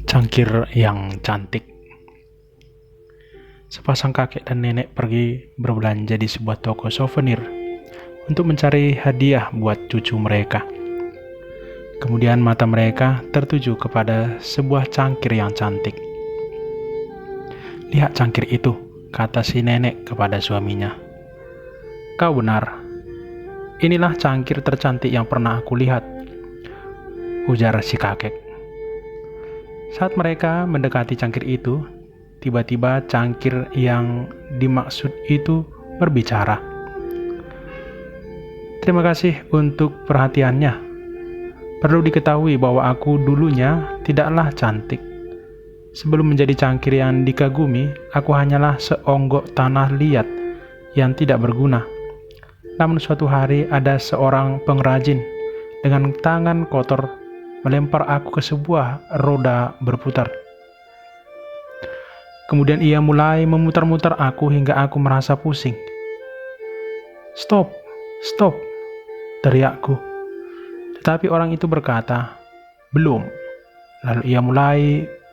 Cangkir yang cantik. Sepasang kakek dan nenek pergi berbelanja di sebuah toko souvenir untuk mencari hadiah buat cucu mereka. Kemudian mata mereka tertuju kepada sebuah cangkir yang cantik. "Lihat cangkir itu," kata si nenek kepada suaminya. "Kau benar. Inilah cangkir tercantik yang pernah aku lihat," ujar si kakek. Saat mereka mendekati cangkir itu, tiba-tiba cangkir yang dimaksud itu berbicara. "Terima kasih untuk perhatiannya. Perlu diketahui bahwa aku dulunya tidaklah cantik. Sebelum menjadi cangkir yang dikagumi, aku hanyalah seonggok tanah liat yang tidak berguna. Namun suatu hari ada seorang pengrajin dengan tangan kotor melempar aku ke sebuah roda berputar. Kemudian ia mulai memutar-mutar aku hingga aku merasa pusing. Stop, stop, teriakku. Tetapi orang itu berkata, belum. Lalu ia mulai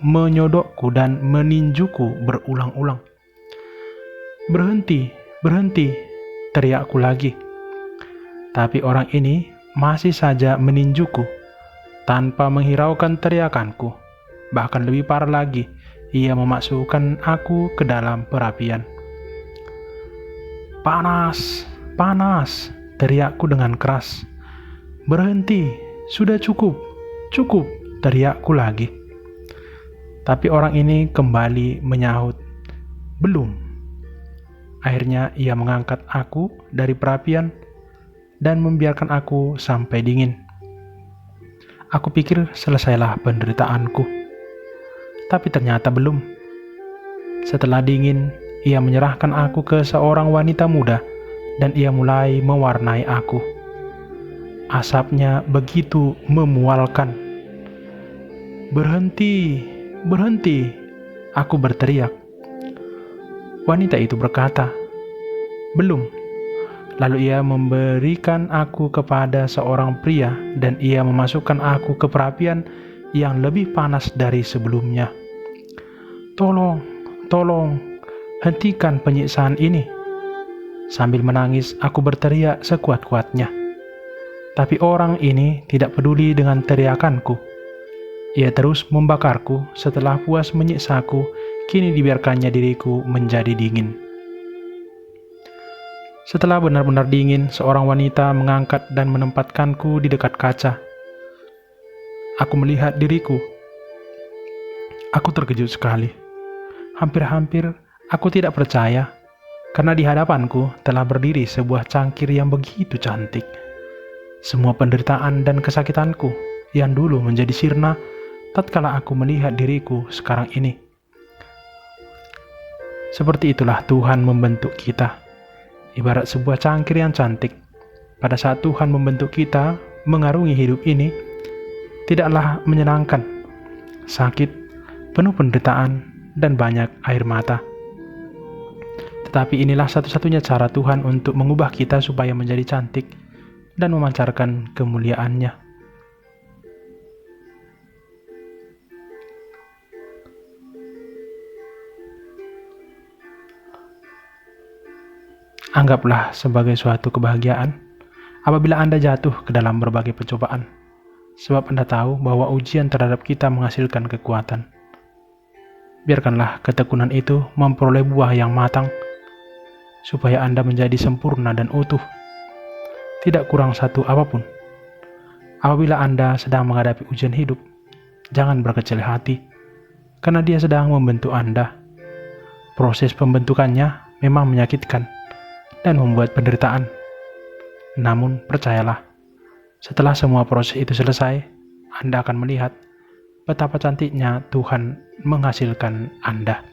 menyodokku dan meninjuku berulang-ulang. Berhenti, berhenti, teriakku lagi. Tapi orang ini masih saja meninjuku tanpa menghiraukan teriakanku. Bahkan lebih parah lagi, ia memasukkan aku ke dalam perapian. Panas, panas, teriakku dengan keras. Berhenti, sudah cukup, cukup, teriakku lagi. Tapi orang ini kembali menyahut, belum. Akhirnya ia mengangkat aku dari perapian dan membiarkan aku sampai dingin. Aku pikir selesailah penderitaanku. Tapi ternyata belum. Setelah dingin, ia menyerahkan aku ke seorang wanita muda dan ia mulai mewarnai aku. Asapnya begitu memualkan. Berhenti, berhenti, aku berteriak. Wanita itu berkata, belum. Lalu ia memberikan aku kepada seorang pria dan ia memasukkan aku ke perapian yang lebih panas dari sebelumnya. Tolong, tolong, hentikan penyiksaan ini. Sambil menangis, aku berteriak sekuat-kuatnya. Tapi orang ini tidak peduli dengan teriakanku. Ia terus membakarku. Setelah puas menyiksaku, kini dibiarkannya diriku menjadi dingin. Setelah benar-benar dingin, seorang wanita mengangkat dan menempatkanku di dekat kaca. Aku melihat diriku. Aku terkejut sekali. Hampir-hampir aku tidak percaya, karena di hadapanku telah berdiri sebuah cangkir yang begitu cantik. Semua penderitaan dan kesakitanku yang dulu menjadi sirna tatkala aku melihat diriku sekarang ini. Seperti itulah Tuhan membentuk kita. Ibarat sebuah cangkir yang cantik. Pada saat Tuhan membentuk kita mengarungi hidup ini, tidaklah menyenangkan, sakit, penuh penderitaan, dan banyak air mata. Tetapi inilah satu-satunya cara Tuhan untuk mengubah kita supaya menjadi cantik dan memancarkan kemuliaan-Nya. Anggaplah sebagai suatu kebahagiaan apabila Anda jatuh ke dalam berbagai pencobaan, sebab Anda tahu bahwa ujian terhadap kita menghasilkan kekuatan. Biarkanlah ketekunan itu memperoleh buah yang matang, supaya Anda menjadi sempurna dan utuh, tidak kurang satu apapun. Apabila Anda sedang menghadapi ujian hidup, jangan berkecil hati, karena Dia sedang membentuk Anda. Proses pembentukannya memang menyakitkan dan membuat penderitaan. Namun percayalah, setelah semua proses itu selesai, Anda akan melihat betapa cantiknya Tuhan menghasilkan Anda.